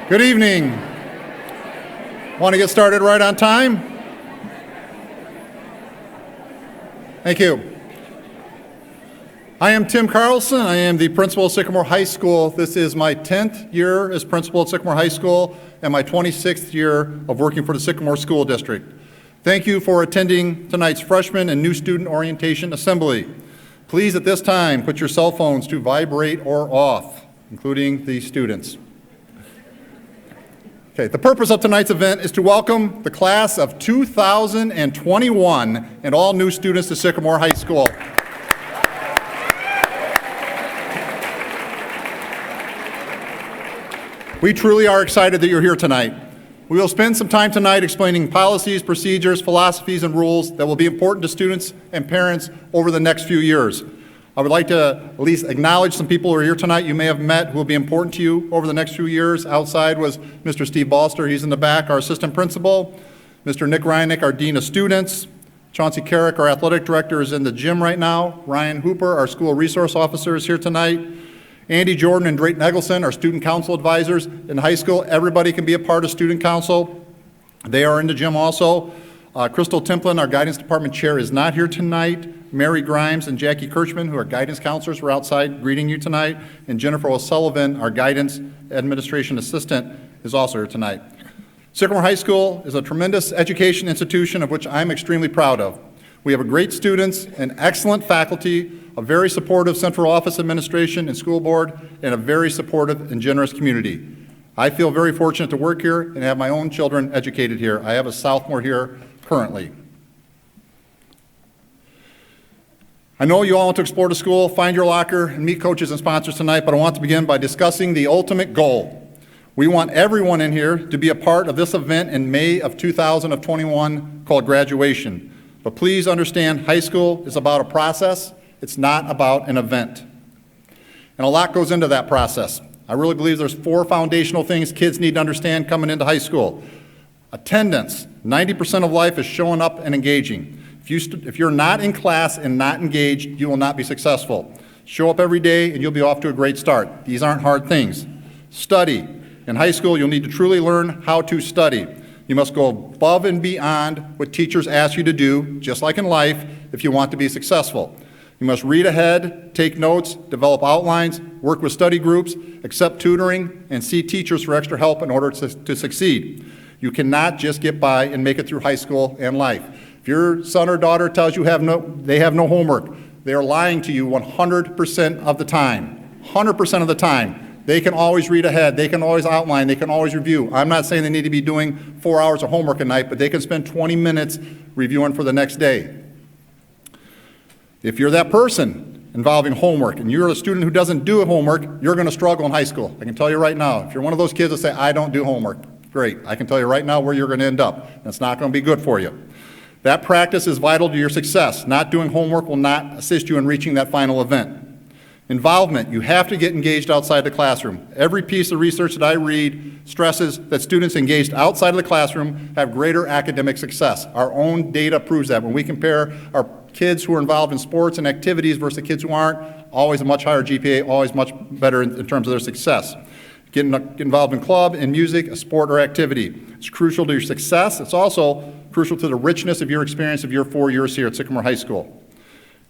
Good evening. Want to get started right on time? Thank you. I am Tim Carlson. I am the principal of Sycamore High School. This is my 10th year as principal at Sycamore High School and my 26th year of working for the Sycamore School District. Thank you for attending tonight's freshman and new student orientation assembly. Please at this time put your cell phones to vibrate or off, including the students. Okay, the purpose of tonight's event is to welcome the class of 2021 and all new students to Sycamore High School. We truly are excited that you're here tonight. We will spend some time tonight explaining policies, procedures, philosophies, and rules that will be important to students and parents over the next few years. I would like to at least acknowledge some people who are here tonight you may have met who will be important to you over the next few years. Outside was Mr. Steve Balster, he's in the back, our assistant principal. Mr. Nick Reinick, our dean of students. Chauncey Carrick, our athletic director, is in the gym right now. Ryan Hooper, our school resource officer, is here tonight. Andy Jordan and Drayton Eggleston, our student council advisors in high school. Everybody can be a part of student council. They are in the gym also. Crystal Templin, our guidance department chair, is not here tonight. Mary Grimes and Jackie Kirchman, who are guidance counselors, were outside greeting you tonight. And Jennifer O'Sullivan, our guidance administration assistant, is also here tonight. Sycamore High School is a tremendous education institution of which I'm extremely proud of. We have great students and excellent faculty, a very supportive central office administration and school board, and a very supportive and generous community. I feel very fortunate to work here and have my own children educated here. I have a sophomore here currently. I know you all want to explore the school, find your locker, and meet coaches and sponsors tonight, but I want to begin by discussing the ultimate goal. We want everyone in here to be a part of this event in May of 2021 called graduation. But please understand, high school is about a process. It's not about an event. And a lot goes into that process. I really believe there's 4 foundational things kids need to understand coming into high school. Attendance. 90% of life is showing up and engaging. If you're not in class and not engaged, you will not be successful. Show up every day and you'll be off to a great start. These aren't hard things. Study. In high school, you'll need to truly learn how to study. You must go above and beyond what teachers ask you to do, just like in life, if you want to be successful. You must read ahead, take notes, develop outlines, work with study groups, accept tutoring, and see teachers for extra help in order to succeed. You cannot just get by and make it through high school and life. If your son or daughter tells you they have no homework, they are lying to you 100% of the time. 100% of the time. They can always read ahead, they can always outline, they can always review. I'm not saying they need to be doing 4 hours of homework a night, but they can spend 20 minutes reviewing for the next day. If you're that person involving homework and you're a student who doesn't do homework, you're going to struggle in high school. I can tell you right now. If you're one of those kids that say, I don't do homework, great. I can tell you right now where you're going to end up. And it's not going to be good for you. That practice is vital to your success. Not doing homework will not assist you in reaching that final event. Involvement. You have to get engaged outside the classroom. Every piece of research that I read stresses that students engaged outside of the classroom have greater academic success. Our own data proves that. When we compare our kids who are involved in sports and activities versus the kids who aren't, always a much higher GPA, always much better in terms of their success. Get involved in club, in music, a sport, or activity. It's crucial to your success. It's also crucial to the richness of your experience of your 4 years here at Sycamore High School.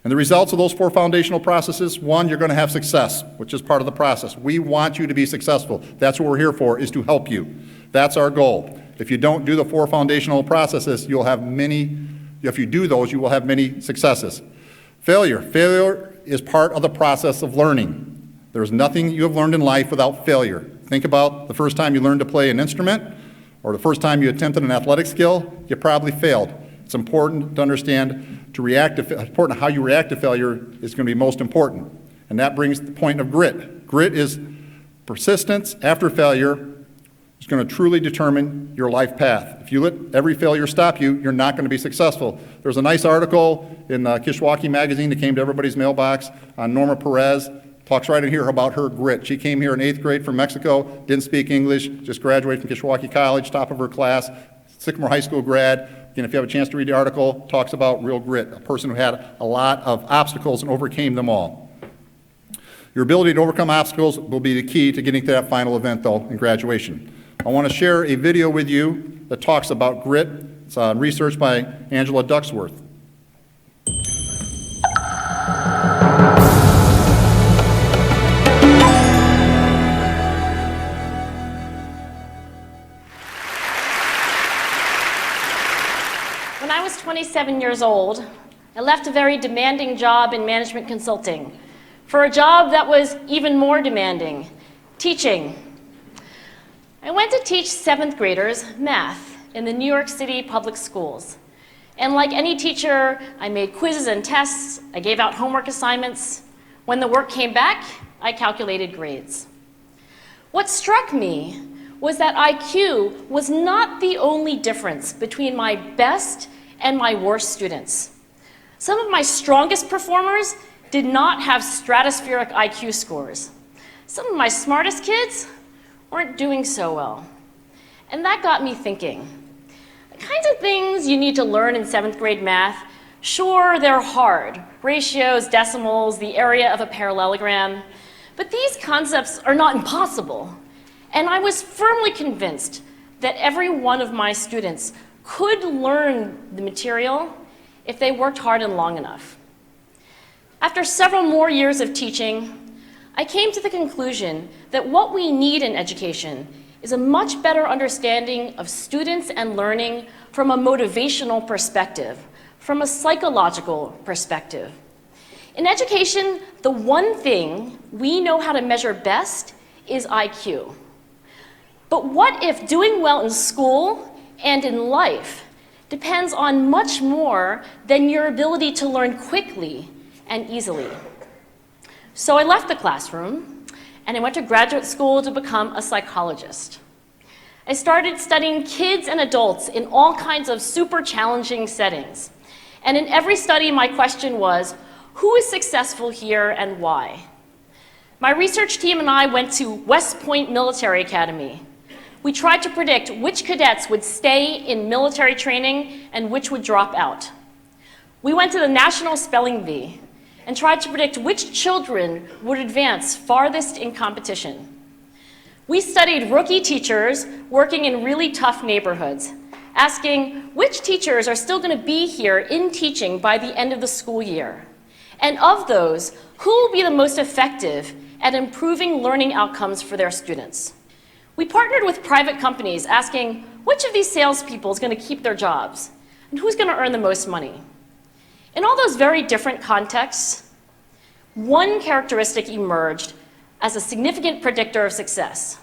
And the results of those 4 foundational processes, 1, you're going to have success, which is part of the process. We want you to be successful. That's what we're here for, is to help you. That's our goal. If you don't do the 4 foundational processes, if you do those, you will have many successes. Failure. Failure is part of the process of learning. There's nothing you have learned in life without failure. Think about the first time you learned to play an instrument or the first time you attempted an athletic skill, you probably failed. It's important to understand how you react to failure is going to be most important. And that brings the point of grit. Grit is persistence after failure is going to truly determine your life path. If you let every failure stop you, you're not going to be successful. There's a nice article in Kishwaukee magazine that came to everybody's mailbox on Norma Perez. Talks right in here about her grit. She came here in 8th grade from Mexico, didn't speak English, just graduated from Kishwaukee College, top of her class, Sycamore High School grad. Again, if you have a chance to read the article, talks about real grit, a person who had a lot of obstacles and overcame them all. Your ability to overcome obstacles will be the key to getting to that final event, though, in graduation. I want to share a video with you that talks about grit. It's research by Angela Ducksworth. When I was 27 years old, I left a very demanding job in management consulting for a job that was even more demanding, teaching. I went to teach 7th graders math in the New York City public schools. And like any teacher, I made quizzes and tests, I gave out homework assignments. When the work came back, I calculated grades. What struck me was that IQ was not the only difference between my best and my worst students. Some of my strongest performers did not have stratospheric IQ scores. Some of my smartest kids weren't doing so well. And that got me thinking. The kinds of things you need to learn in 7th grade math, sure, they're hard. Ratios, decimals, the area of a parallelogram. But these concepts are not impossible. And I was firmly convinced that every one of my students could learn the material if they worked hard and long enough. After several more years of teaching, I came to the conclusion that what we need in education is a much better understanding of students and learning from a motivational perspective, from a psychological perspective. In education, the one thing we know how to measure best is IQ. But what if doing well in school and in life depends on much more than your ability to learn quickly and easily? So I left the classroom and I went to graduate school to become a psychologist. I started studying kids and adults in all kinds of super challenging settings. And in every study, my question was, who is successful here and why? My research team and I went to West Point Military Academy. We tried to predict which cadets would stay in military training and which would drop out. We went to the National Spelling Bee and tried to predict which children would advance farthest in competition. We studied rookie teachers working in really tough neighborhoods, asking which teachers are still going to be here in teaching by the end of the school year. And of those, who will be the most effective at improving learning outcomes for their students? We partnered with private companies asking which of these salespeople is going to keep their jobs and who's going to earn the most money. In all those very different contexts, one characteristic emerged as a significant predictor of success.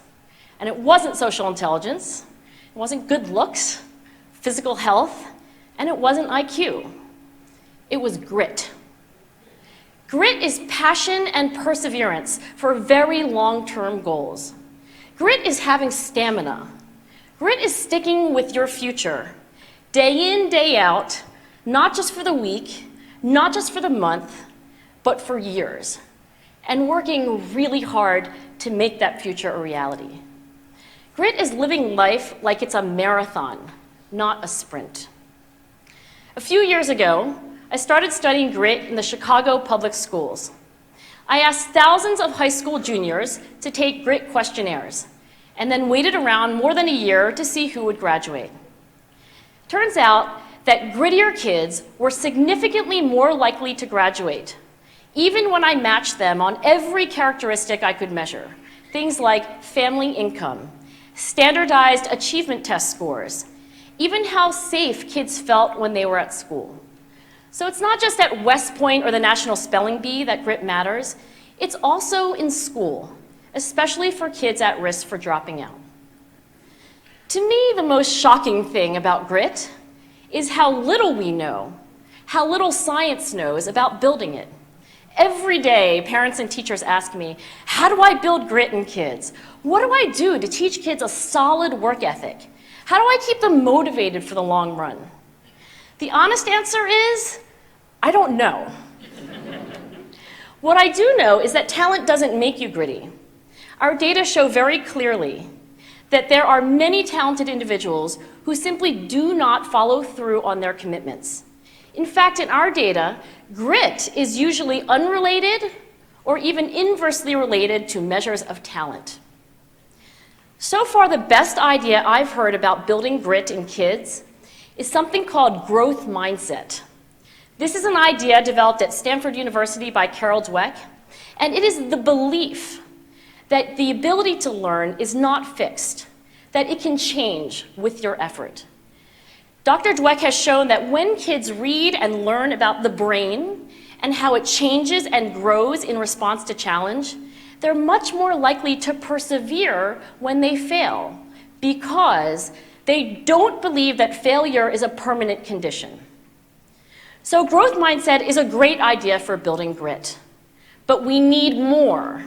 And it wasn't social intelligence, it wasn't good looks, physical health, and it wasn't IQ. It was grit. Grit is passion and perseverance for very long-term goals. Grit is having stamina. Grit is sticking with your future, day in, day out, not just for the week, not just for the month, but for years, and working really hard to make that future a reality. Grit is living life like it's a marathon, not a sprint. A few years ago, I started studying grit in the Chicago public schools. I asked thousands of high school juniors to take grit questionnaires, and then waited around more than a year to see who would graduate. Turns out that grittier kids were significantly more likely to graduate, even when I matched them on every characteristic I could measure, things like family income, standardized achievement test scores, even how safe kids felt when they were at school. So it's not just at West Point or the National Spelling Bee that grit matters, it's also in school, especially for kids at risk for dropping out. To me, the most shocking thing about grit is how little we know, how little science knows about building it. Every day, parents and teachers ask me, how do I build grit in kids? What do I do to teach kids a solid work ethic? How do I keep them motivated for the long run? The honest answer is, I don't know. What I do know is that talent doesn't make you gritty. Our data show very clearly that there are many talented individuals who simply do not follow through on their commitments. In fact, in our data, grit is usually unrelated or even inversely related to measures of talent. So far, the best idea I've heard about building grit in kids is something called growth mindset. This is an idea developed at Stanford University by Carol Dweck, and it is the belief that the ability to learn is not fixed, that it can change with your effort. Dr. Dweck has shown that when kids read and learn about the brain and how it changes and grows in response to challenge, they're much more likely to persevere when they fail because they don't believe that failure is a permanent condition. So growth mindset is a great idea for building grit, but we need more.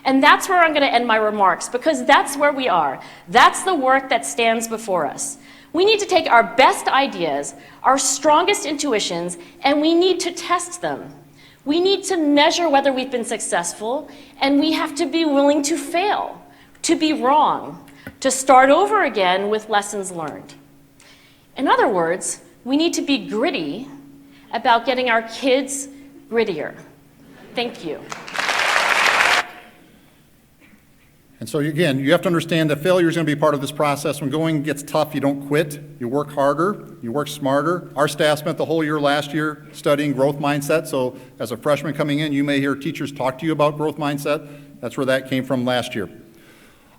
And that's where I'm going to end my remarks, because that's where we are. That's the work that stands before us. We need to take our best ideas, our strongest intuitions, and we need to test them. We need to measure whether we've been successful, and we have to be willing to fail, to be wrong, to start over again with lessons learned. In other words, we need to be gritty about getting our kids grittier. Thank you. And so again, you have to understand that failure is going to be part of this process. When going gets tough, you don't quit. You work harder, you work smarter. Our staff spent the whole year last year studying growth mindset. So as a freshman coming in, you may hear teachers talk to you about growth mindset. That's where that came from last year.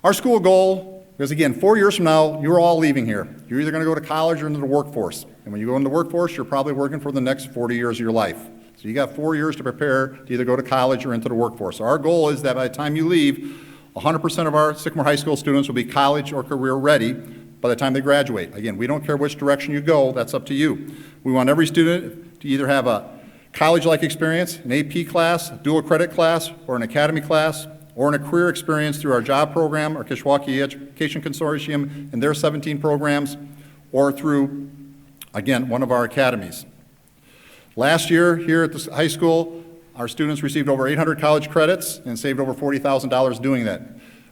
Our school goal, because again, 4 years from now, you're all leaving here. You're either going to go to college or into the workforce. And when you go into the workforce, you're probably working for the next 40 years of your life. So you got 4 years to prepare to either go to college or into the workforce. So our goal is that by the time you leave, 100% of our Sycamore High School students will be college or career ready by the time they graduate. Again, we don't care which direction you go, that's up to you. We want every student to either have a college-like experience, an AP class, dual credit class, or an academy class, or in a career experience through our job program, our Kishwaukee Education Consortium and their 17 programs, or through, again, one of our academies. Last year here at the high school, our students received over 800 college credits and saved over $40,000 doing that.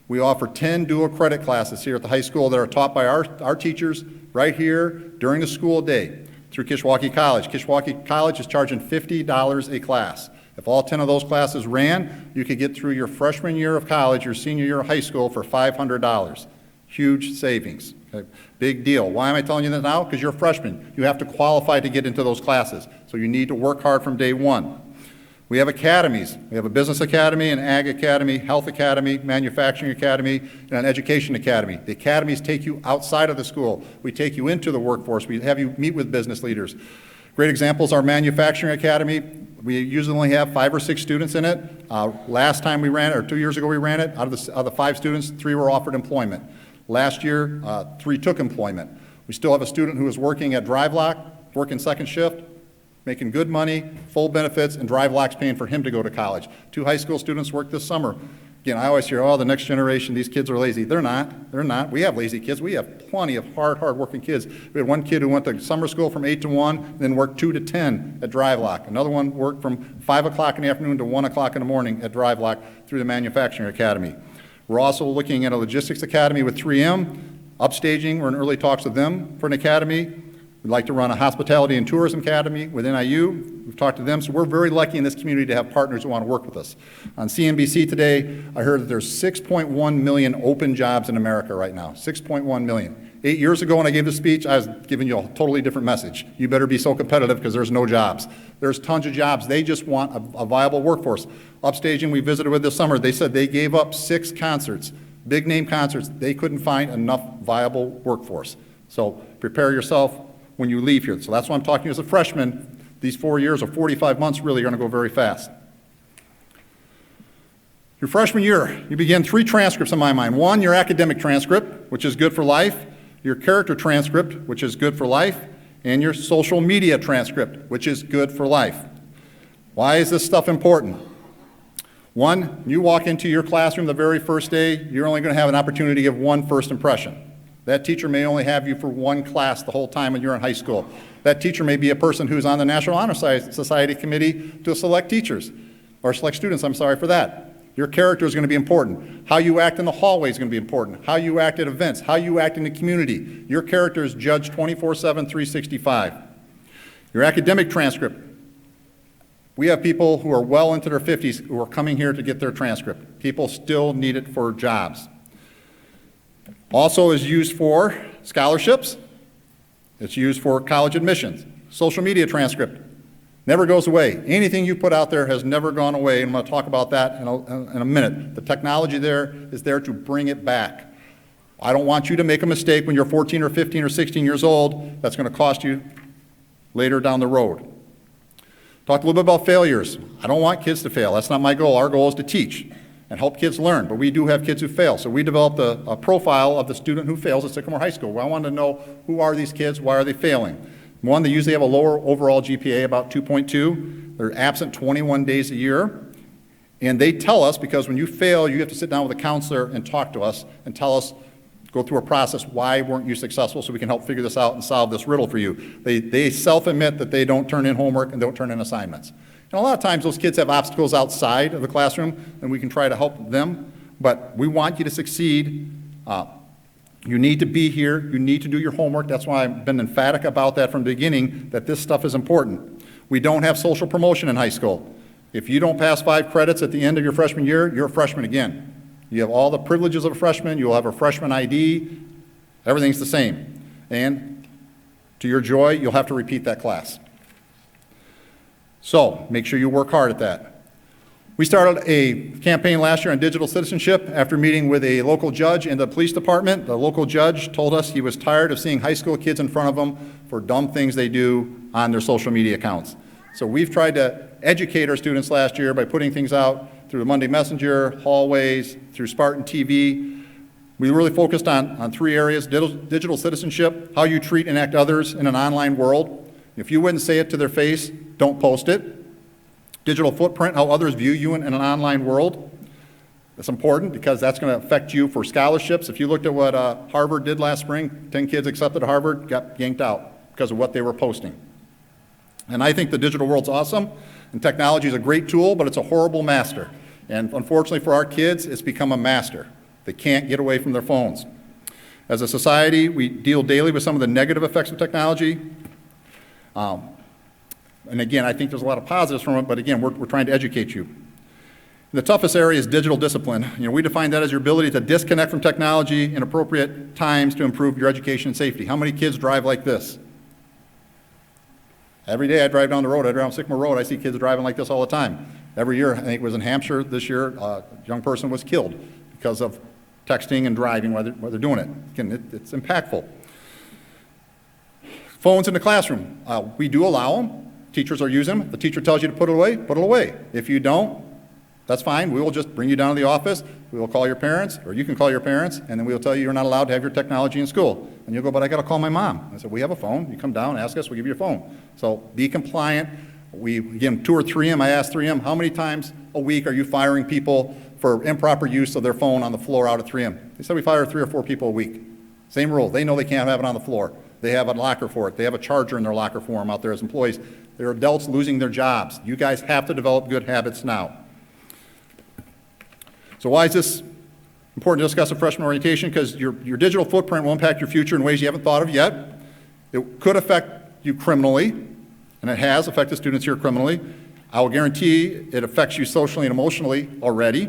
We offer 10 dual credit classes here at the high school that are taught by our teachers right here during the school day through Kishwaukee College. Kishwaukee College is charging $50 a class. If all 10 of those classes ran, you could get through your freshman year of college, your senior year of high school for $500. Huge savings. Okay? Big deal. Why am I telling you that now? Because you're a freshman. You have to qualify to get into those classes. So you need to work hard from day one. We have academies. We have a business academy, an ag academy, health academy, manufacturing academy, and an education academy. The academies take you outside of the school. We take you into the workforce. We have you meet with business leaders. Great examples are manufacturing academy. We usually only have 5 or 6 students in it. Last time we ran it, or 2 years ago we ran it, out of the 5 students, 3 were offered employment. Last year, 3 took employment. We still have a student who is working at DriveLock, working second shift, making good money, full benefits, and DriveLock's paying for him to go to college. 2 high school students worked this summer. Again, I always hear, oh, the next generation, these kids are lazy. They're not. They're not. We have lazy kids. We have plenty of hard-working kids. We had one kid who went to summer school from 8 to 1, then worked 2 to 10 at DriveLock. Another one worked from 5 o'clock in the afternoon to 1 o'clock in the morning at DriveLock through the Manufacturing Academy. We're also looking at a logistics academy with 3M, upstaging. We're in early talks with them for an academy. We'd like to run a hospitality and tourism academy with NIU. We've talked to them, so we're very lucky in this community to have partners who want to work with us. On CNBC today, I heard that there's 6.1 million open jobs in America right now, 6.1 million. 8 years ago when I gave this speech, I was giving you a totally different message. You better be so competitive because there's no jobs. There's tons of jobs. They just want a viable workforce. Upstaging we visited with this summer, they said they gave up 6 concerts, big name concerts. They couldn't find enough viable workforce. So prepare yourself when you leave here. So that's why I'm talking to you as a freshman. These 4 years or 45 months really are going to go very fast. Your freshman year, you begin 3 transcripts in my mind. 1, your academic transcript, which is good for life, your character transcript, which is good for life, and your social media transcript, which is good for life. Why is this stuff important? 1, you walk into your classroom the very first day, you're only going to have an opportunity to give 1 first impression. That teacher may only have you for 1 class the whole time when you're in high school. That teacher may be a person who's on the National Honor Society committee to select teachers, or select students, I'm sorry for that. Your character is going to be important. How you act in the hallway is going to be important. How you act at events, how you act in the community. Your character is judged 24/7, 365. Your academic transcript. We have people who are well into their 50s who are coming here to get their transcript. People still need it for jobs. Also is used for scholarships. It's used for college admissions. Social media transcript never goes away. Anything you put out there has never gone away, and I'm going to talk about that in a minute. The technology there is there to bring it back. I don't want you to make a mistake when you're 14 or 15 or 16 years old. That's going to cost you later down the road. Talked a little bit about failures. I don't want kids to fail. That's not my goal. Our goal is to teach and help kids learn, but we do have kids who fail. So we developed a profile of the student who fails at Sycamore High School. I wanted to know, who are these kids? Why are they failing? One, they usually have a lower overall GPA, about 2.2. They're absent 21 days a year. And they tell us, because when you fail, you have to sit down with a counselor and talk to us and tell us, go through a process, why weren't you successful, so we can help figure this out and solve this riddle for you. They self-admit that they don't turn in homework and don't turn in assignments. And a lot of times those kids have obstacles outside of the classroom, and we can try to help them, but we want you to succeed. You need to be here. You need to do your homework. That's why I've been emphatic about that from the beginning, that this stuff is important. We don't have social promotion in high school. If you don't pass 5 credits at the end of your freshman year, you're a freshman again. You have all the privileges of a freshman. You'll have a freshman ID. Everything's the same. And to your joy, you'll have to repeat that class. So make sure you work hard at that. We started a campaign last year on digital citizenship after meeting with a local judge in the police department. The local judge told us he was tired of seeing high school kids in front of him for dumb things they do on their social media accounts. So we've tried to educate our students last year by putting things out through the Monday Messenger, hallways, through Spartan TV. We really focused on 3 areas: digital citizenship, how you treat and act others in an online world. If you wouldn't say it to their face, don't post it. Digital footprint, how others view you in an online world. That's important because that's going to affect you for scholarships. If you looked at what Harvard did last spring, 10 kids accepted to Harvard, got yanked out because of what they were posting. And I think the digital world's awesome, and technology is a great tool, but it's a horrible master. And unfortunately for our kids, it's become a master. They can't get away from their phones. As a society, we deal daily with some of the negative effects of technology. And again, I think there's a lot of positives from it, but again, we're trying to educate you. The toughest area is digital discipline. We define that as your ability to disconnect from technology in appropriate times to improve your education and safety. How many kids drive like this? Every day I drive down the road, I drive on Sycamore Road, I see kids driving like this all the time. Every year, I think it was in Hampshire this year, a young person was killed because of texting and driving while they're doing it. Again, it's impactful. Phones in the classroom, we do allow them. Teachers are using them. The teacher tells you to put it away, put it away. If you don't, that's fine. We will just bring you down to the office. We will call your parents, or you can call your parents, and then we'll tell you you're not allowed to have your technology in school. And you'll go, but I got to call my mom. I said, we have a phone. You come down, ask us, we'll give you your phone. So be compliant. We give them 2 or 3 of them. I asked 3 of them, how many times a week are you firing people for improper use of their phone on the floor out of 3M? They said we fire 3 or 4 people a week. Same rule. They know they can't have it on the floor. They have a locker for it. They have a charger in their locker for them out there as employees. They're adults losing their jobs. You guys have to develop good habits now. So why is this important to discuss at freshman orientation? Because your digital footprint will impact your future in ways you haven't thought of yet. It could affect you criminally, and it has affected students here criminally. I will guarantee it affects you socially and emotionally already.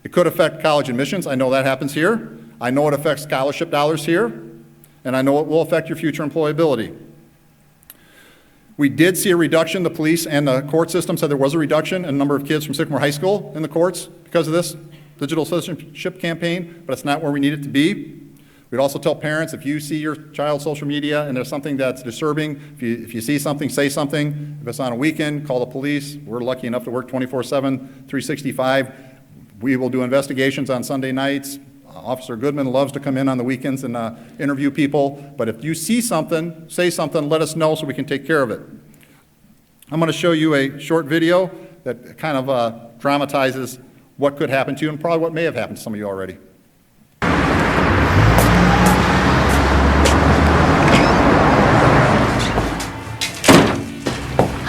It could affect college admissions. I know that happens here. I know it affects scholarship dollars here, and I know it will affect your future employability. We did see a reduction. The police and the court system said there was a reduction in the number of kids from Sycamore High School in the courts because of this digital citizenship campaign, but it's not where we need it to be. We'd also tell parents, if you see your child's social media and there's something that's disturbing, if you see something, say something. If it's on a weekend, call the police. We're lucky enough to work 24/7, 365. We will do investigations on Sunday nights. Officer Goodman loves to come in on the weekends and interview people. But if you see something, say something, let us know so we can take care of it. I'm going to show you a short video that kind of dramatizes what could happen to you and probably what may have happened to some of you already.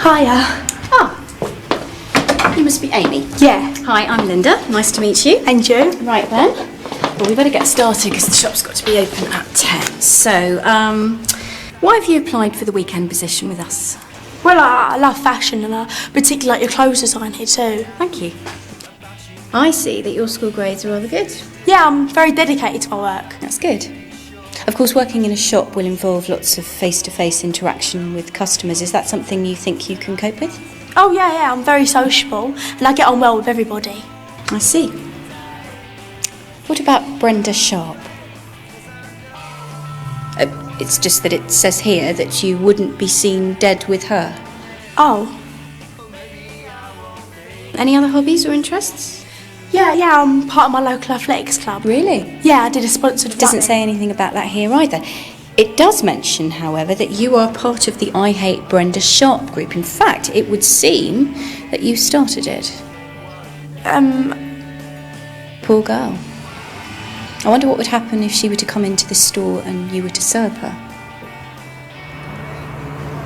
Hiya. Oh, you must be Amy. Yeah. Hi, I'm Linda. Nice to meet you. And you? Right then. Well, we better get started because the shop's got to be open at 10. So, why have you applied for the weekend position with us? Well, I love fashion and I particularly like your clothes design here too. Thank you. I see that your school grades are rather good. Yeah, I'm very dedicated to my work. That's good. Of course, working in a shop will involve lots of face-to-face interaction with customers. Is that something you think you can cope with? Oh yeah, I'm very sociable and I get on well with everybody. I see. What about Brenda Sharp? It's just that it says here that you wouldn't be seen dead with her. Oh. Any other hobbies or interests? Yeah, I'm part of my local athletics club. Really? Yeah, I did a sponsored It doesn't running. say anything about that here either. It does mention, however, that you are part of the I Hate Brenda Sharp group. In fact, it would seem that you started it. Poor girl. I wonder what would happen if she were to come into the store and you were to serve her.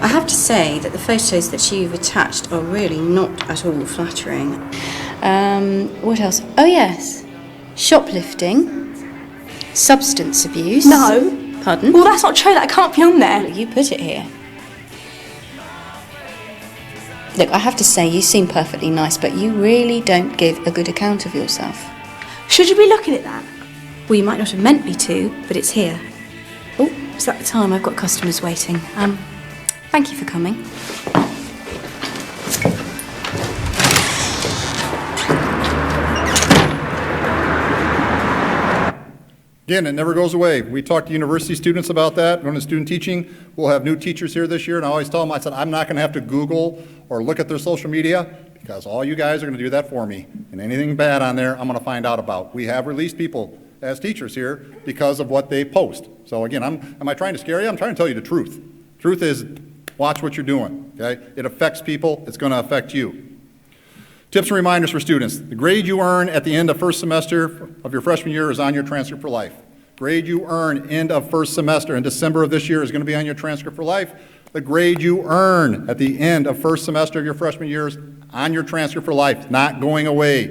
I have to say that the photos that you've attached are really not at all flattering. What else? Oh yes, shoplifting, substance abuse. No. Pardon? Well, that's not true, that can't be on there. Look, you put it here. Look, I have to say, you seem perfectly nice, but you really don't give a good account of yourself. Should you be looking at that? Well, you might not have meant me to, but it's here. Oh, is that the time? I've got customers waiting. Thank you for coming. Again, it never goes away. We talk to university students about that. Going to student teaching, we'll have new teachers here this year, and I always tell them, I said, I'm not going to have to Google or look at their social media because all you guys are going to do that for me. And anything bad on there, I'm going to find out about. We have released people as teachers here because of what they post. So again, am I trying to scare you? I'm trying to tell you the truth. Truth is, watch what you're doing, okay? It affects people. It's going to affect you. Tips and reminders for students. The grade you earn at the end of first semester of your freshman year is on your transcript for life. Grade you earn end of first semester in December of this year is going to be on your transcript for life. The grade you earn at the end of first semester of your freshman year is on your transcript for life, not going away.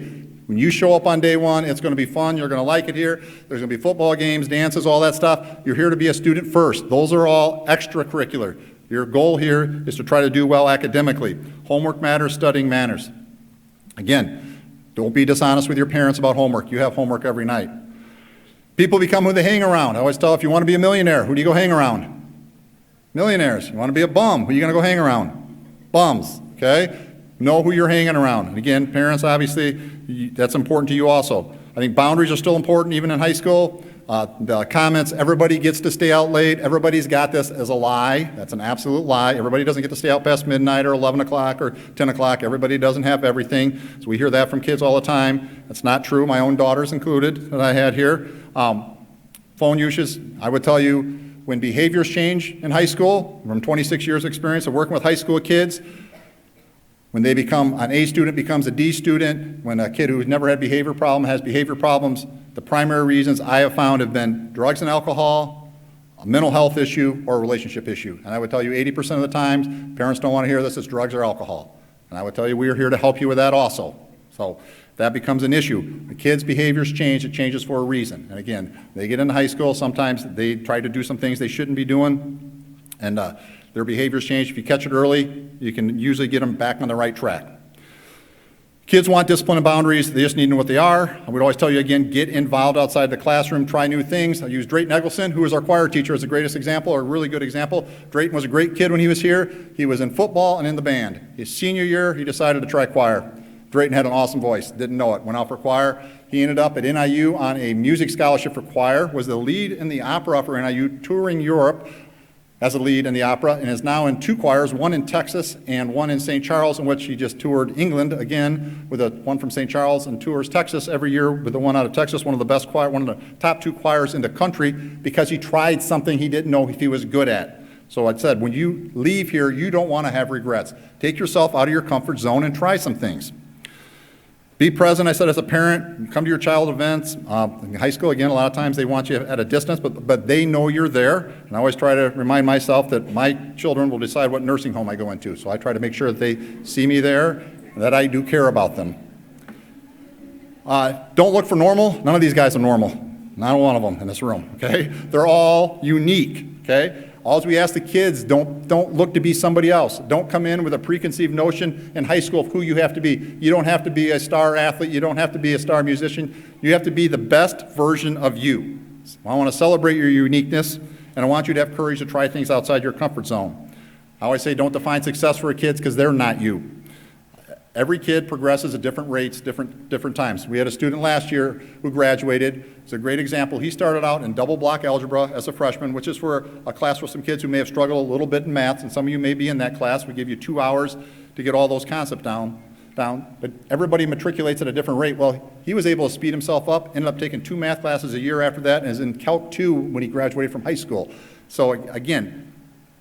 When you show up on day one, it's going to be fun. You're going to like it here. There's going to be football games, dances, all that stuff. You're here to be a student first. Those are all extracurricular. Your goal here is to try to do well academically. Homework matters, studying matters. Again, don't be dishonest with your parents about homework. You have homework every night. People become who they hang around. I always tell, if you want to be a millionaire, who do you go hang around? Millionaires. You want to be a bum, who are you going to go hang around? Bums, okay? Know who you're hanging around. And again, parents, obviously, that's important to you also. I think boundaries are still important even in high school. The comments, everybody gets to stay out late, everybody's got this as a lie. That's an absolute lie. Everybody doesn't get to stay out past midnight or 11 o'clock or 10 o'clock. Everybody doesn't have everything. So we hear that from kids all the time. That's not true. My own daughters included that I had here. Phone usage, I would tell you, when behaviors change in high school, from 26 years experience of working with high school kids, when they become, an A student becomes a D student, when a kid who's never had behavior problem has behavior problems, the primary reasons I have found have been drugs and alcohol, a mental health issue, or a relationship issue. And I would tell you 80% of the times, parents don't want to hear this, it's drugs or alcohol. And I would tell you we are here to help you with that also. So that becomes an issue. The kids' behaviors change, it changes for a reason. And again, they get into high school, sometimes they try to do some things they shouldn't be doing, and their behaviors change. If you catch it early, you can usually get them back on the right track. Kids want discipline and boundaries. They just need to know what they are. I would always tell you again, get involved outside the classroom, try new things. I use Drayton Eggleston, who is our choir teacher, as the greatest example, or a really good example. Drayton was a great kid when he was here. He was in football and in the band. His senior year, he decided to try choir. Drayton had an awesome voice, didn't know it, went out for choir. He ended up at NIU on a music scholarship for choir, was the lead in the opera for NIU, touring Europe as a lead in the opera, and is now in two choirs, one in Texas and one in St. Charles, in which he just toured England again with one from St. Charles, and tours Texas every year with the one out of Texas, one of the best choir, one of the top two choirs in the country, because he tried something he didn't know if he was good at. So I said, when you leave here, you don't want to have regrets. Take yourself out of your comfort zone and try some things. Be present, I said, as a parent. Come to your child events. In high school, again, a lot of times they want you at a distance, but they know you're there. And I always try to remind myself that my children will decide what nursing home I go into. So I try to make sure that they see me there and that I do care about them. Don't look for normal. None of these guys are normal. Not one of them in this room, okay? They're all unique, okay? All we ask the kids, don't look to be somebody else. Don't come in with a preconceived notion in high school of who you have to be. You don't have to be a star athlete. You don't have to be a star musician. You have to be the best version of you. I want to celebrate your uniqueness, and I want you to have courage to try things outside your comfort zone. I always say don't define success for kids because they're not you. Every kid progresses at different rates, different times. We had a student last year who graduated. It's a great example. He started out in double block algebra as a freshman, which is for a class for some kids who may have struggled a little bit in math, and some of you may be in that class. We give you 2 hours to get all those concepts down, but everybody matriculates at a different rate. Well, he was able to speed himself up, ended up taking 2 math classes a year after that, and is in Calc 2 when he graduated from high school. So again,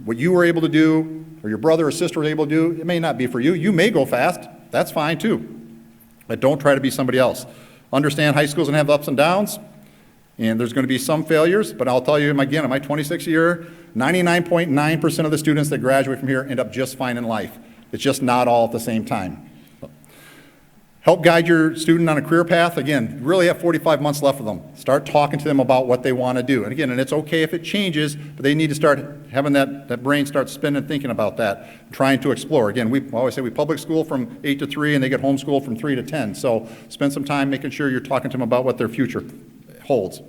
what you were able to do, or your brother or sister was able to do, it may not be for you. You may go fast. That's fine too. But don't try to be somebody else. Understand high school's going to have ups and downs, and there's going to be some failures, but I'll tell you again, in my 26th year, 99.9% of the students that graduate from here end up just fine in life. It's just not all at the same time. Help guide your student on a career path. Again, you really have 45 months left with them. Start talking to them about what they want to do. And again, and it's okay if it changes, but they need to start having that brain start spinning, thinking about that, trying to explore. Again, we always say we public school from 8 to 3, and they get homeschooled from 3 to 10. So spend some time making sure you're talking to them about what their future holds.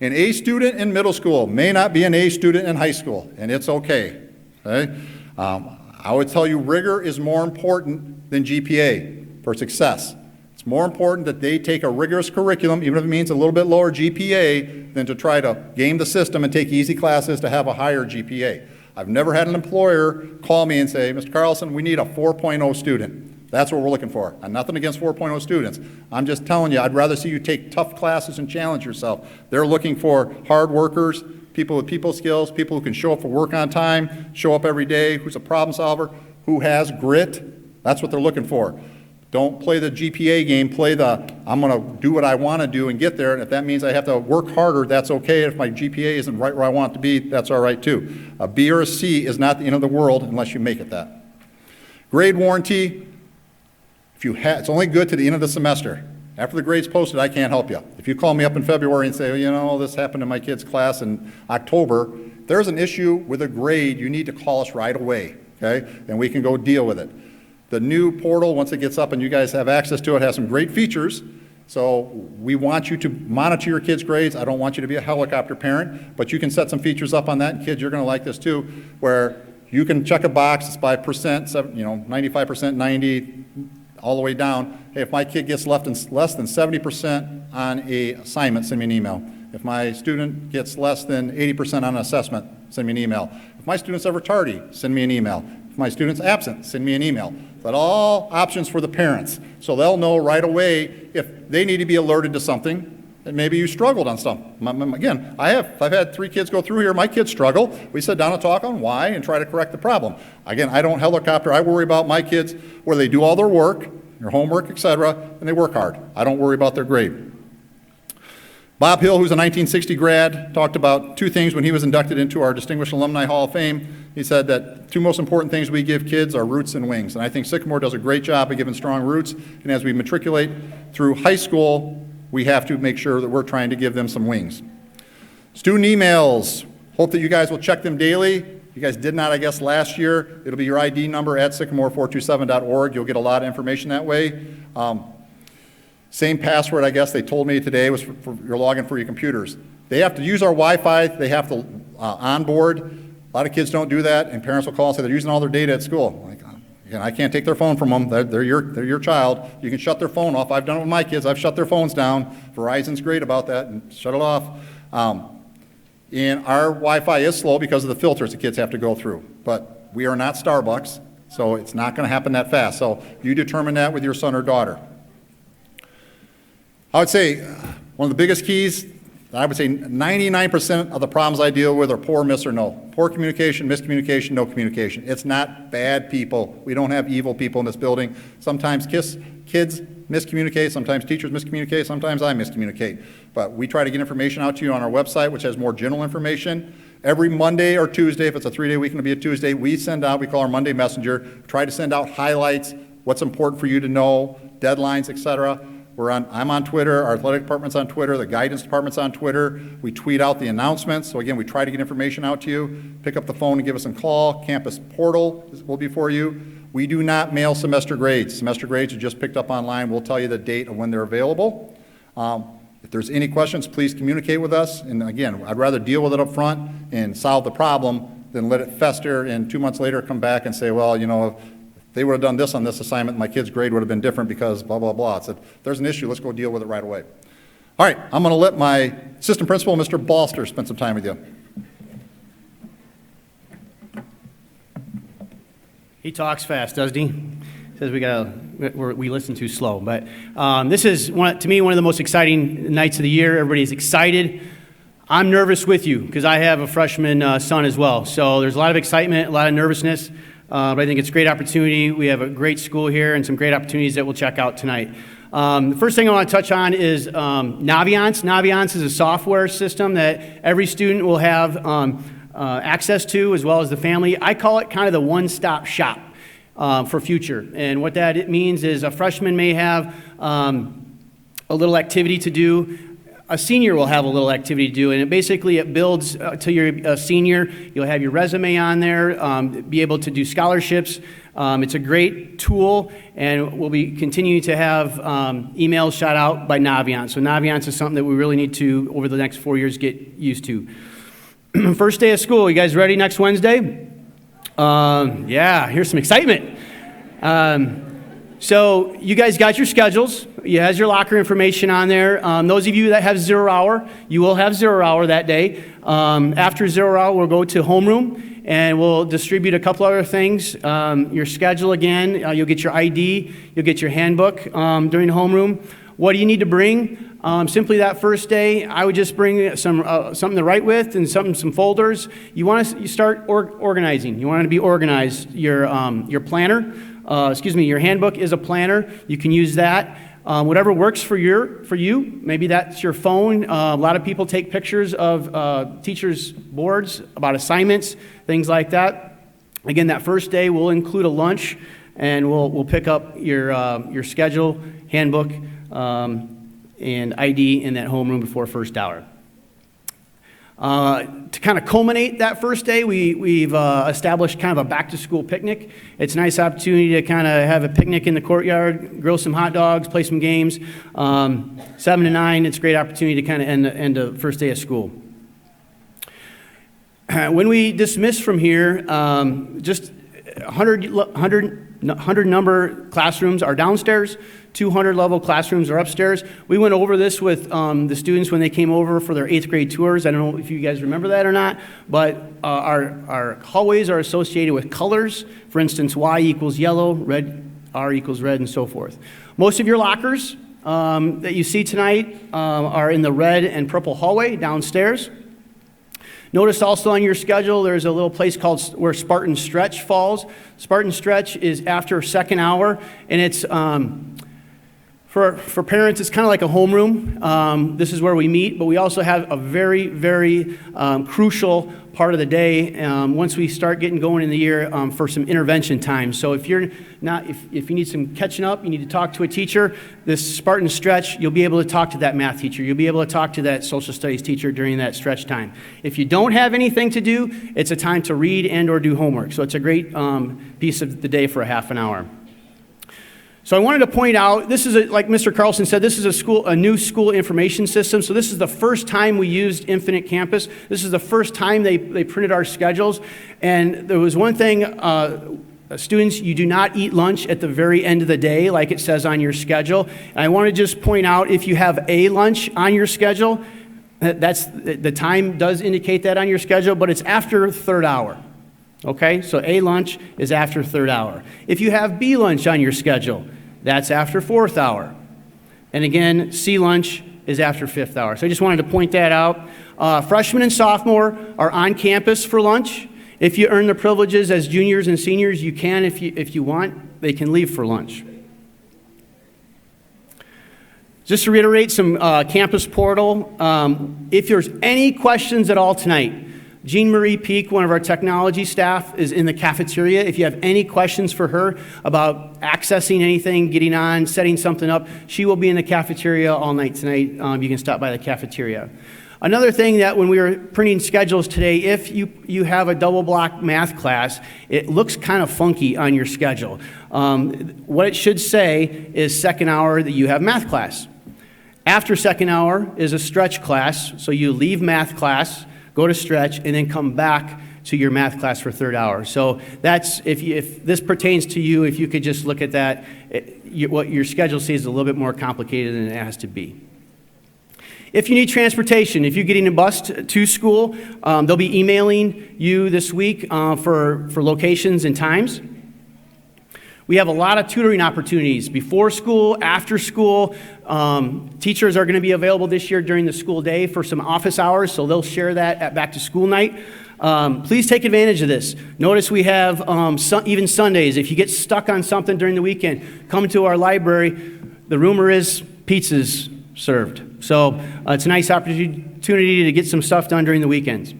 An A student in middle school may not be an A student in high school, and it's okay. Okay? I would tell you rigor is more important than GPA for success. It's more important that they take a rigorous curriculum, even if it means a little bit lower GPA, than to try to game the system and take easy classes to have a higher GPA. I've never had an employer call me and say, Mr. Carlson, we need a 4.0 student. That's what we're looking for. I'm nothing against 4.0 students. I'm just telling you, I'd rather see you take tough classes and challenge yourself. They're looking for hard workers, people with people skills, people who can show up for work on time, show up every day, who's a problem solver, who has grit. That's what they're looking for. Don't play the GPA game, play the, I'm going to do what I want to do and get there, and if that means I have to work harder, that's okay. If my GPA isn't right where I want it to be, that's all right too. A B or a C is not the end of the world unless you make it that. Grade warranty, it's only good to the end of the semester. After the grade's posted, I can't help you. If you call me up in February and say, well, you know, this happened in my kid's class in October, if there's an issue with a grade, you need to call us right away, okay? And we can go deal with it. The new portal, once it gets up and you guys have access to it, has some great features. So we want you to monitor your kids' grades. I don't want you to be a helicopter parent, but you can set some features up on that. And kids, you're going to like this too, where you can check a box. It's by percent, 95%, 90, all the way down. Hey, if my kid gets less than 70% on a assignment, send me an email. If my student gets less than 80% on an assessment, send me an email. If my student's ever tardy, send me an email. If my student's absent, send me an email. But all options for the parents. So they'll know right away if they need to be alerted to something, and maybe you struggled on something. Again, I've had 3 kids go through here. My kids struggle. We sit down and talk on why and try to correct the problem. Again, I don't helicopter. I worry about my kids where they do all their work, their homework, etc., and they work hard. I don't worry about their grade. Bob Hill, who's a 1960 grad, talked about 2 things when he was inducted into our Distinguished Alumni Hall of Fame. He said that 2 most important things we give kids are roots and wings. And I think Sycamore does a great job of giving strong roots. And as we matriculate through high school, we have to make sure that we're trying to give them some wings. Student emails. Hope that you guys will check them daily. You guys did not, I guess, last year. It'll be your ID number at sycamore427.org. You'll get a lot of information that way. Same password, I guess, they told me today was for your login for your computers. They have to use our Wi-Fi. They have to onboard. A lot of kids don't do that, and parents will call and say they're using all their data at school. Like, again, I can't take their phone from them. They're your child. You can shut their phone off. I've done it with my kids. I've shut their phones down. Verizon's great about that, and shut it off. And our Wi-Fi is slow because of the filters the kids have to go through. But we are not Starbucks, so it's not going to happen that fast. So you determine that with your son or daughter. I would say one of the biggest keys, I would say 99% of the problems I deal with are poor, miss, or no. Poor communication, miscommunication, no communication. It's not bad people. We don't have evil people in this building. Sometimes kids miscommunicate, sometimes teachers miscommunicate, sometimes I miscommunicate. But we try to get information out to you on our website, which has more general information. Every Monday or Tuesday, if it's a 3-day week, it'll be a Tuesday, we call our Monday Messenger, try to send out highlights, what's important for you to know, deadlines, etc. I'm on Twitter, our athletic department's on Twitter, the guidance department's on Twitter. We tweet out the announcements. So again, we try to get information out to you. Pick up the phone and give us a call. Campus portal will be for you. We do not mail semester grades. Semester grades are just picked up online. We'll tell you the date of when they're available. If there's any questions, please communicate with us. And again, I'd rather deal with it up front and solve the problem than let it fester and 2 months later come back and say, well, you know, if they would have done this on this assignment, my kid's grade would have been different because blah, blah, blah. I said, there's an issue, let's go deal with it right away. All right, I'm going to let my assistant principal, Mr. Balster, spend some time with you. He talks fast, doesn't he? Says we listen too slow. But this is, to me, one of the most exciting nights of the year. Everybody's excited. I'm nervous with you because I have a freshman son as well. So there's a lot of excitement, a lot of nervousness. But I think it's a great opportunity. We have a great school here and some great opportunities that we'll check out tonight. The first thing I want to touch on is Naviance. Naviance is a software system that every student will have access to, as well as the family. I call it kind of the one-stop shop for future. And what that means is a freshman may have a little activity to do. A senior will have a little activity to do, and it builds till you're a senior. You'll have your resume on there, be able to do scholarships. It's a great tool, and we'll be continuing to have emails shot out by Naviance. So Naviance is something that we really need to, over the next 4 years, get used to. First day of school, you guys ready next Wednesday? Yeah, here's some excitement. So you guys got your schedules. You has your locker information on there. Those of you that have 0 hour, you will have 0 hour that day. After 0 hour, we'll go to homeroom and we'll distribute a couple other things. Your schedule again, you'll get your ID, you'll get your handbook during homeroom. What do you need to bring? Simply that first day, I would just bring something to write with and some folders. You start organizing. You want to be organized. Your planner. Your handbook is a planner. You can use that. Whatever works for you. Maybe that's your phone. A lot of people take pictures of teachers' boards about assignments, things like that. Again, that first day we'll include a lunch, and we'll pick up your schedule, handbook, and ID in that homeroom before first hour. To kind of culminate that first day, we've established kind of a back-to-school picnic. It's a nice opportunity to kind of have a picnic in the courtyard, grill some hot dogs, play some games. 7 to 9, it's a great opportunity to kind of end the first day of school. When we dismiss from here, just 100 number classrooms are downstairs. 200 level classrooms are upstairs. We went over this with the students when they came over for their 8th grade tours. I don't know if you guys remember that or not, but our hallways are associated with colors. For instance, Y equals yellow, red, R equals red, and so forth. Most of your lockers that you see tonight are in the red and purple hallway downstairs. Notice also on your schedule there's a little place called where Spartan Stretch falls. Spartan Stretch is after second hour, and it's for parents, it's kind of like a homeroom. This is where we meet, but we also have a very, very crucial part of the day once we start getting going in the year for some intervention time. So if you need some catching up, you need to talk to a teacher, this Spartan Stretch, you'll be able to talk to that math teacher. You'll be able to talk to that social studies teacher during that stretch time. If you don't have anything to do, it's a time to read and or do homework. So it's a great piece of the day for a half an hour. So I wanted to point out, this is, like Mr. Carlson said, this is a new school information system. So this is the first time we used Infinite Campus. This is the first time they printed our schedules. And there was one thing, students, you do not eat lunch at the very end of the day like it says on your schedule. And I want to just point out, if you have a lunch on your schedule, the time does indicate that on your schedule, but it's after third hour. Okay, so A lunch is after third hour. If you have B lunch on your schedule, that's after fourth hour. And again, C lunch is after fifth hour. So I just wanted to point that out. Freshmen and sophomore are on campus for lunch. If you earn the privileges as juniors and seniors, you can, if you want, they can leave for lunch. Just to reiterate some campus portal, if there's any questions at all tonight, Jean Marie Peak, one of our technology staff, is in the cafeteria. If you have any questions for her about accessing anything, getting on, setting something up, she will be in the cafeteria all night tonight. You can stop by the cafeteria. Another thing that when we were printing schedules today, if you have a double block math class, it looks kind of funky on your schedule. What it should say is second hour that you have math class. After second hour is a stretch class, so you leave math class, go to stretch, and then come back to your math class for third hour. So that's, if this pertains to you, if you could just look at that, what your schedule says is a little bit more complicated than it has to be. If you need transportation, if you're getting a bus to school, they'll be emailing you this week for locations and times. We have a lot of tutoring opportunities before school, after school. Teachers are going to be available this year during the school day for some office hours, so they'll share that at back to school night. Please take advantage of this. Notice we have even Sundays. If you get stuck on something during the weekend, come to our library. The rumor is pizza's served. So it's a nice opportunity to get some stuff done during the weekends.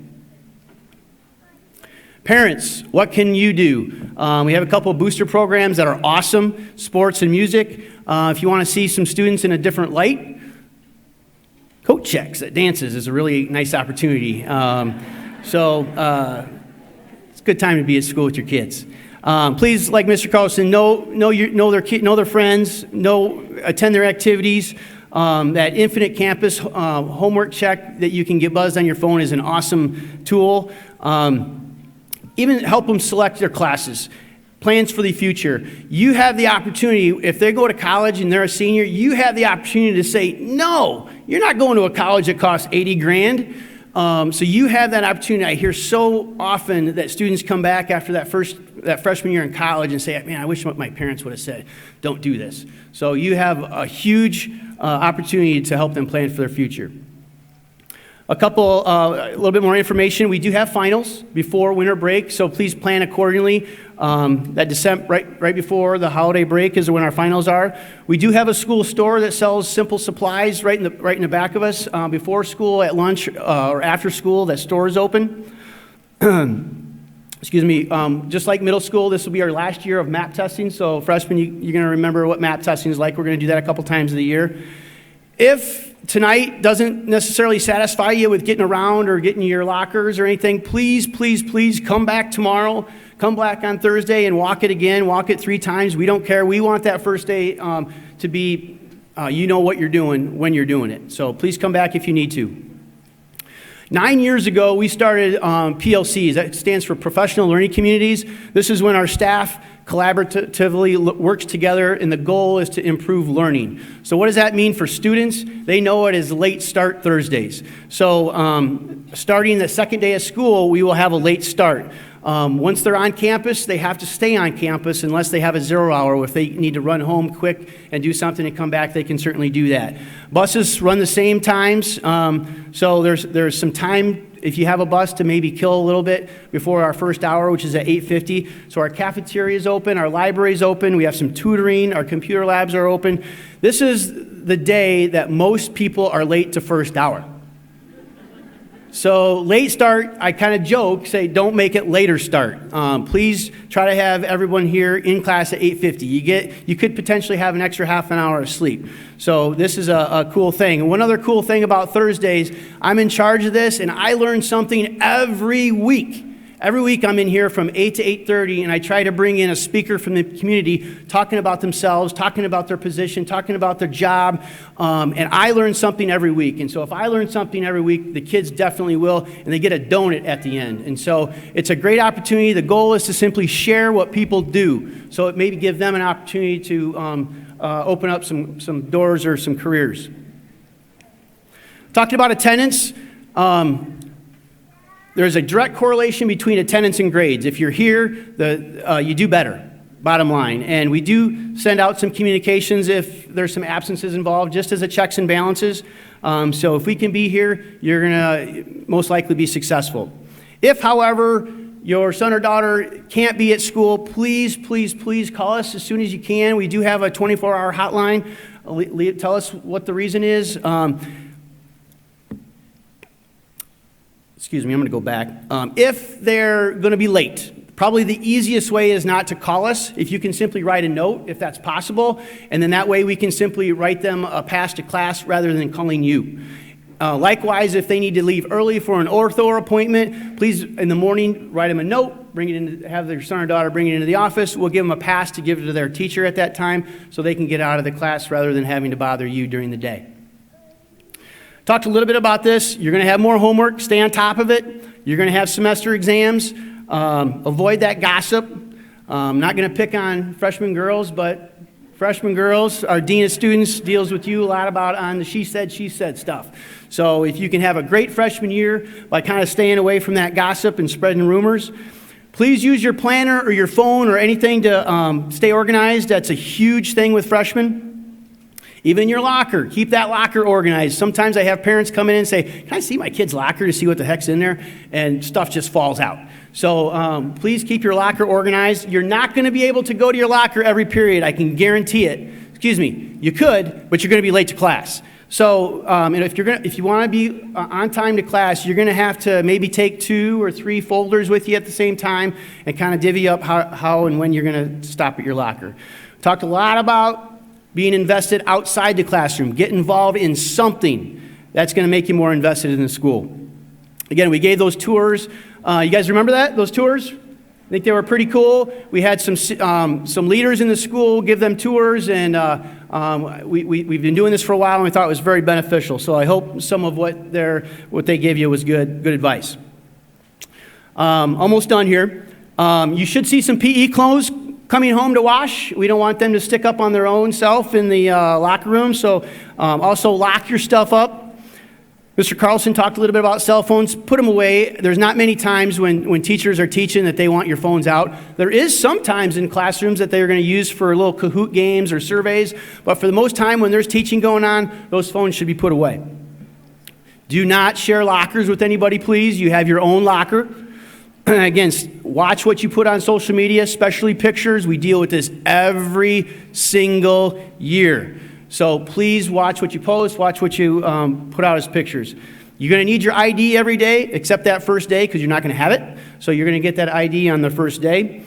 Parents, what can you do? We have a couple of booster programs that are awesome, sports and music. If you want to see some students in a different light, coat checks at dances is a really nice opportunity. It's a good time to be at school with your kids. Please, like Mr. Carlson, know their friends, attend their activities. That Infinite Campus homework check that you can get buzzed on your phone is an awesome tool. Even help them select their classes, plans for the future. You have the opportunity, if they go to college and they're a senior, you have the opportunity to say, no, you're not going to a college that costs 80 grand. So you have that opportunity. I hear so often that students come back after that freshman year in college and say, man, I wish what my parents would have said. Don't do this. So you have a huge opportunity to help them plan for their future. A little bit more information. We do have finals before winter break, so please plan accordingly. That December, right before the holiday break is when our finals are. We do have a school store that sells simple supplies right in the back of us. Before school, at lunch, or after school, that store is open. Excuse me. Just like middle school, this will be our last year of MAP testing. So freshmen, you're going to remember what MAP testing is like. We're going to do that a couple times of the year. If tonight doesn't necessarily satisfy you with getting around or getting your lockers or anything, please come back tomorrow. Come back on Thursday and walk it again. Walk it 3 times. We don't care. We want that first day to be, you know what you're doing when you're doing it. So please come back if you need to. 9 years ago, we started PLCs. That stands for Professional Learning Communities. This is when our staff collaboratively works together, and the goal is to improve learning. So what does that mean for students? They know it as late start Thursdays. So starting the second day of school, we will have a late start. Once they're on campus, they have to stay on campus unless they have a 0 hour. If they need to run home quick and do something and come back, they can certainly do that. Buses run the same times, so there's some time if you have a bus to maybe kill a little bit before our first hour, which is at 8:50. So our cafeteria is open, our library is open, we have some tutoring, our computer labs are open. This is the day that most people are late to first hour. So late start, I kind of joke, say don't make it later start. Please try to have everyone here in class at 8:50. You could potentially have an extra half an hour of sleep. So this is a cool thing. And one other cool thing about Thursdays, I'm in charge of this, and I learn something every week. Every week I'm in here from 8 to 8:30, and I try to bring in a speaker from the community talking about themselves, talking about their position, talking about their job, and I learn something every week. And so if I learn something every week, the kids definitely will, and they get a donut at the end. And so it's a great opportunity. The goal is to simply share what people do, so it maybe give them an opportunity to open up some doors or some careers. Talking about attendance, there's a direct correlation between attendance and grades. If you're here, you do better, bottom line. And we do send out some communications if there's some absences involved, just as a checks and balances. So if we can be here, you're going to most likely be successful. If, however, your son or daughter can't be at school, please call us as soon as you can. We do have a 24-hour hotline. Tell us what the reason is. excuse me, I'm going to go back. If they're going to be late, probably the easiest way is not to call us. If you can simply write a note, if that's possible, and then that way we can simply write them a pass to class rather than calling you. Likewise, if they need to leave early for an ortho appointment, please in the morning write them a note, bring it in, have their son or daughter bring it into the office. We'll give them a pass to give to their teacher at that time so they can get out of the class rather than having to bother you during the day. Talked a little bit about this. You're going to have more homework. Stay on top of it. You're going to have semester exams. Avoid that gossip. I'm not going to pick on freshman girls, but freshman girls, our dean of students deals with you a lot about on the she said stuff. So if you can have a great freshman year by kind of staying away from that gossip and spreading rumors, please use your planner or your phone or anything to stay organized. That's a huge thing with freshmen. Even your locker, keep that locker organized. Sometimes I have parents come in and say, can I see my kid's locker to see what the heck's in there? And stuff just falls out. So please keep your locker organized. You're not going to be able to go to your locker every period. I can guarantee it. Excuse me, you could, but you're going to be late to class. So and if you want to be on time to class, you're going to have to maybe take 2 or 3 folders with you at the same time and kind of divvy up how and when you're going to stop at your locker. Talked a lot about being invested outside the classroom. Get involved in something that's going to make you more invested in the school. Again, we gave those tours. You guys remember that, those tours? I think they were pretty cool. We had some leaders in the school give them tours, and we've been doing this for a while, and we thought it was very beneficial. So I hope some of what they gave you was good advice. Almost done here. You should see some PE clothes coming home to wash. We don't want them to stick up on their own self in the locker room, so also lock your stuff up. Mr. Carlson talked a little bit about cell phones. Put them away. There's not many times when teachers are teaching that they want your phones out. There is sometimes in classrooms that they're going to use for little Kahoot games or surveys, but for the most time when there's teaching going on, those phones should be put away. Do not share lockers with anybody, please. You have your own locker. Again, watch what you put on social media, especially pictures. We deal with this every single year. So please watch what you post, watch what you put out as pictures. You're going to need your ID every day, except that first day, because you're not going to have it. So you're going to get that ID on the first day.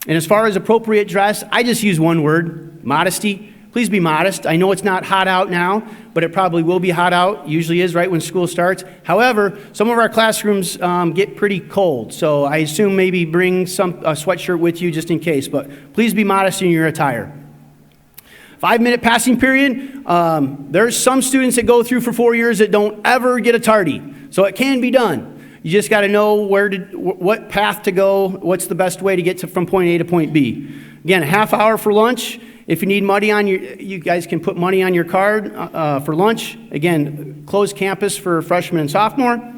And as far as appropriate dress, I just use one word, modesty. Please be modest. I know it's not hot out now, but it probably will be hot out. Usually is right when school starts. However, some of our classrooms get pretty cold, so I assume maybe bring a sweatshirt with you just in case. But please be modest in your attire. 5-minute passing period. There's some students that go through for 4 years that don't ever get a tardy, so it can be done. You just got to know what path to go, what's the best way to get from point A to point B. Again, a half hour for lunch. If you need money you guys can put money on your card for lunch. Again, closed campus for freshmen and sophomore.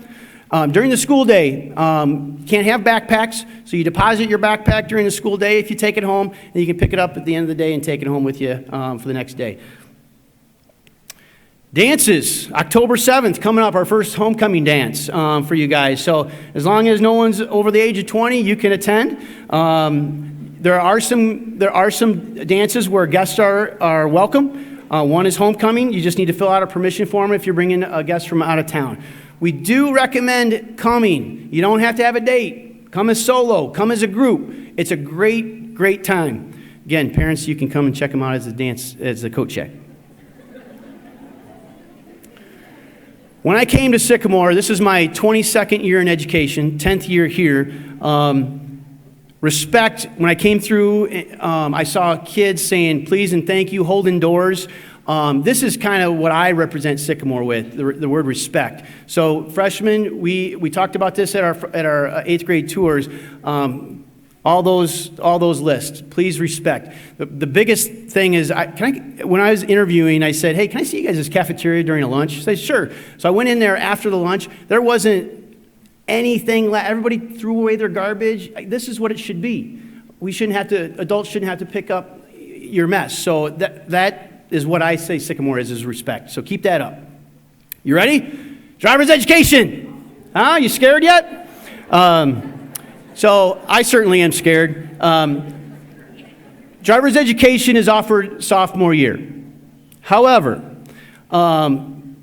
During the school day, can't have backpacks, so you deposit your backpack during the school day if you take it home, and you can pick it up at the end of the day and take it home with you for the next day. Dances, October 7th, coming up, our first homecoming dance for you guys. So as long as no one's over the age of 20, you can attend. There are some dances where guests are welcome. One is homecoming. You just need to fill out a permission form if you're bringing a guest from out of town. We do recommend coming. You don't have to have a date. Come as solo. Come as a group. It's a great, great time. Again, parents, you can come and check them out as a coat check. When I came to Sycamore, this is my 22nd year in education, 10th year here. Respect, when I came through, I saw kids saying please and thank you, holding doors. This is kind of what I represent Sycamore with, the word respect. So freshmen, we talked about this at our 8th grade tours. All those lists, please respect. The biggest thing is, when I was interviewing, I said, hey, can I see you guys' cafeteria during a lunch? She said, sure. So I went in there after the lunch. There wasn't anything left. Everybody threw away their garbage. This is what it should be. Adults shouldn't have to pick up your mess. So that is what I say Sycamore is respect. So keep that up. You ready? Driver's education. You scared yet? So I certainly am scared. Driver's education is offered sophomore year. However,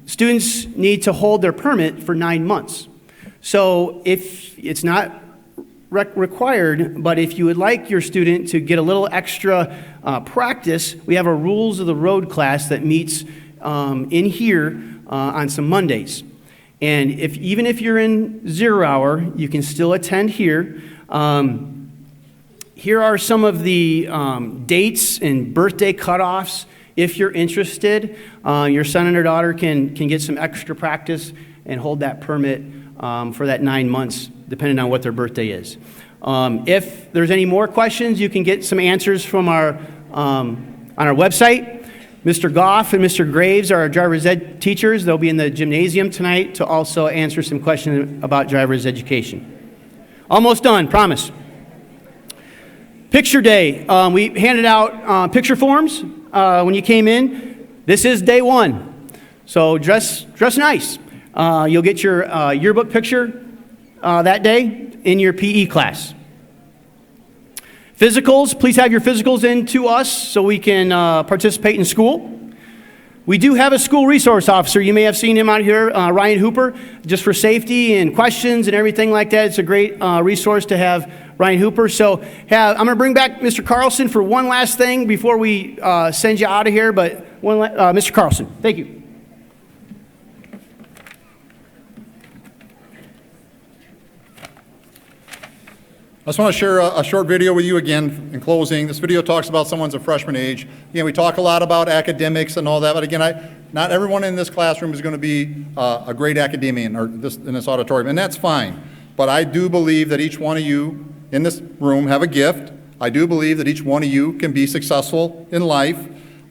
students need to hold their permit for 9 months. So if it's not required, but if you would like your student to get a little extra practice, we have a Rules of the Road class that meets in here on some Mondays. And even if you're in 0 hour, you can still attend here. Here are some of the dates and birthday cutoffs. If you're interested, your son and or daughter can get some extra practice and hold that permit for that 9 months, depending on what their birthday is. If there's any more questions, you can get some answers from on our website. Mr. Goff and Mr. Graves are our driver's ed teachers. They'll be in the gymnasium tonight to also answer some questions about driver's education. Almost done, promise. Picture day. We handed out picture forms when you came in. This is day one, so dress nice. You'll get your yearbook picture that day in your PE class. Physicals, please have your physicals in to us so we can participate in school. We do have a school resource officer. You may have seen him out here, Ryan Hooper, just for safety and questions and everything like that. It's a great resource to have Ryan Hooper. So I'm going to bring back Mr. Carlson for one last thing before we send you out of here. But Mr. Carlson, thank you. I just want to share a short video with you again in closing. This video talks about someone's a freshman age. Again, we talk a lot about academics and all that, but again, not everyone in this classroom is going to be a great academician or in this auditorium, and that's fine. But I do believe that each one of you in this room have a gift. I do believe that each one of you can be successful in life,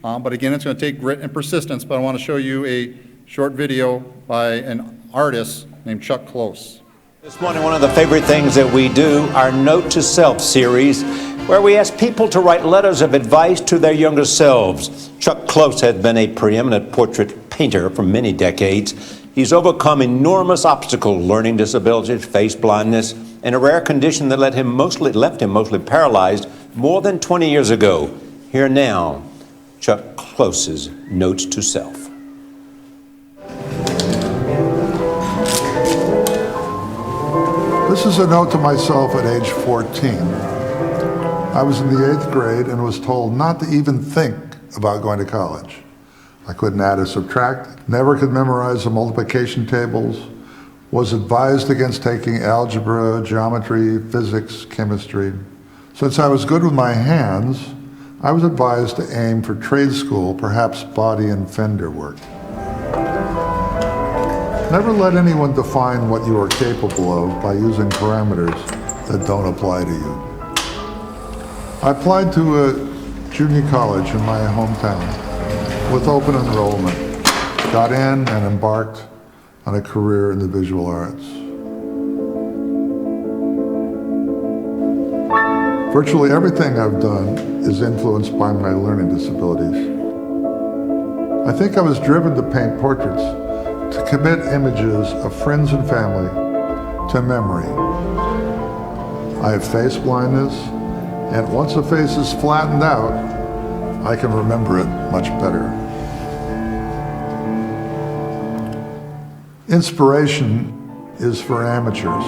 but again, it's going to take grit and persistence. But I want to show you a short video by an artist named Chuck Close. This morning, one of the favorite things that we do, our Note to Self series, where we ask people to write letters of advice to their younger selves. Chuck Close has been a preeminent portrait painter for many decades. He's overcome enormous obstacles, learning disabilities, face blindness, and a rare condition that left him mostly paralyzed more than 20 years ago. Here now, Chuck Close's Note to Self. This is a note to myself at age 14. I was in the 8th grade and was told not to even think about going to college. I couldn't add or subtract, never could memorize the multiplication tables, was advised against taking algebra, geometry, physics, chemistry. Since I was good with my hands, I was advised to aim for trade school, perhaps body and fender work. Never let anyone define what you are capable of by using parameters that don't apply to you. I applied to a junior college in my hometown with open enrollment, got in and embarked on a career in the visual arts. Virtually everything I've done is influenced by my learning disabilities. I think I was driven to paint portraits, to commit images of friends and family to memory. I have face blindness, and once a face is flattened out, I can remember it much better. Inspiration is for amateurs.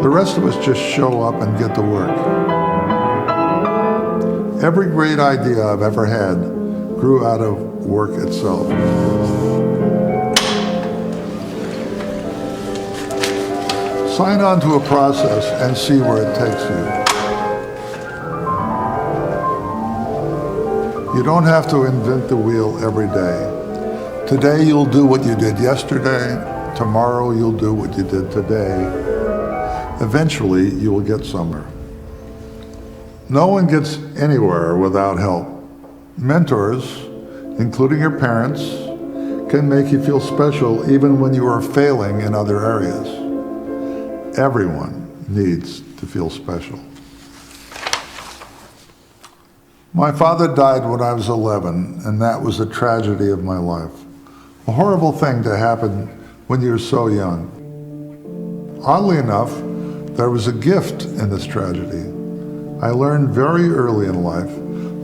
The rest of us just show up and get to work. Every great idea I've ever had grew out of work itself. Sign on to a process and see where it takes you. You don't have to invent the wheel every day. Today you'll do what you did yesterday. Tomorrow you'll do what you did today. Eventually you will get somewhere. No one gets anywhere without help. Mentors, including your parents, can make you feel special even when you are failing in other areas. Everyone needs to feel special. My father died when I was 11, and that was a tragedy of my life. A horrible thing to happen when you're so young. Oddly enough, there was a gift in this tragedy. I learned very early in life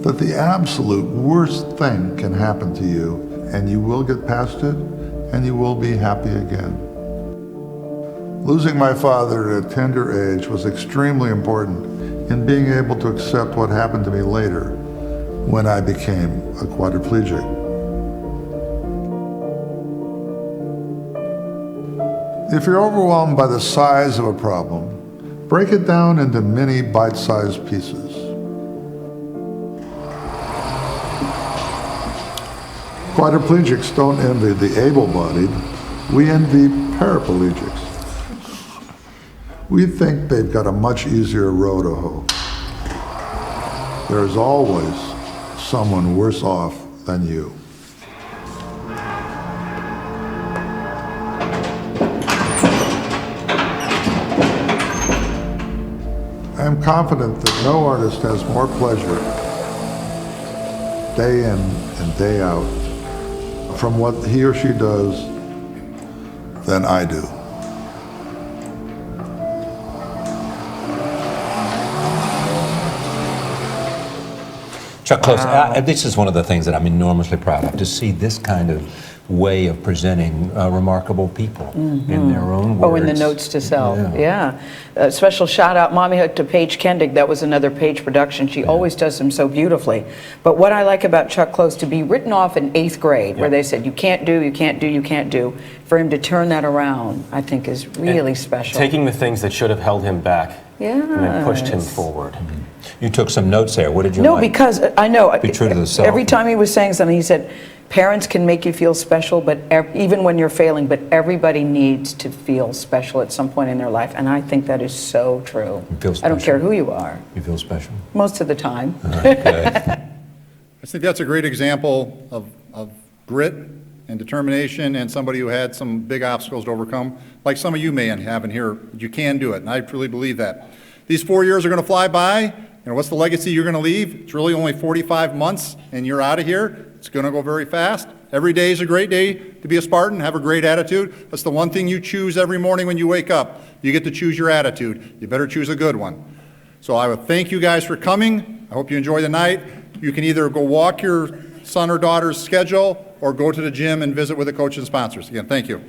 that the absolute worst thing can happen to you, and you will get past it, and you will be happy again. Losing my father at a tender age was extremely important in being able to accept what happened to me later when I became a quadriplegic. If you're overwhelmed by the size of a problem, break it down into many bite-sized pieces. Quadriplegics don't envy the able-bodied, we envy paraplegics. We think they've got a much easier row to hoe. There's always someone worse off than you. I am confident that no artist has more pleasure day in and day out from what he or she does than I do. Chuck Close, this is one of the things that I'm enormously proud of, to see this kind of way of presenting remarkable people in their own words. Oh, in the notes to self, yeah. A special shout out, Mommy Hook, to Paige Kendig. That was another Paige production. She always does them so beautifully. But what I like about Chuck Close, to be written off in 8th grade, where they said, you can't do, you can't do, you can't do, for him to turn that around, I think is really special. Taking the things that should have held him back and then pushed him forward. You took some notes there. What did you No, like? because I know, Be true to the self. every time he was saying something, he said, parents can make you feel special, but even when you're failing, but everybody needs to feel special at some point in their life, and I think that is so true. You feel special? I don't care who you are. You feel special? Most of the time. Okay. I think that's a great example of grit and determination, and somebody who had some big obstacles to overcome, like some of you may have in here. You can do it, and I truly believe that. These 4 years are going to fly by. And what's the legacy you're going to leave? It's really only 45 months, and you're out of here. It's going to go very fast. Every day is a great day to be a Spartan. Have a great attitude. That's the one thing you choose every morning when you wake up. You get to choose your attitude. You better choose a good one. So I would thank you guys for coming. I hope you enjoy the night. You can either go walk your son or daughter's schedule or go to the gym and visit with the coaches and sponsors. Again, thank you.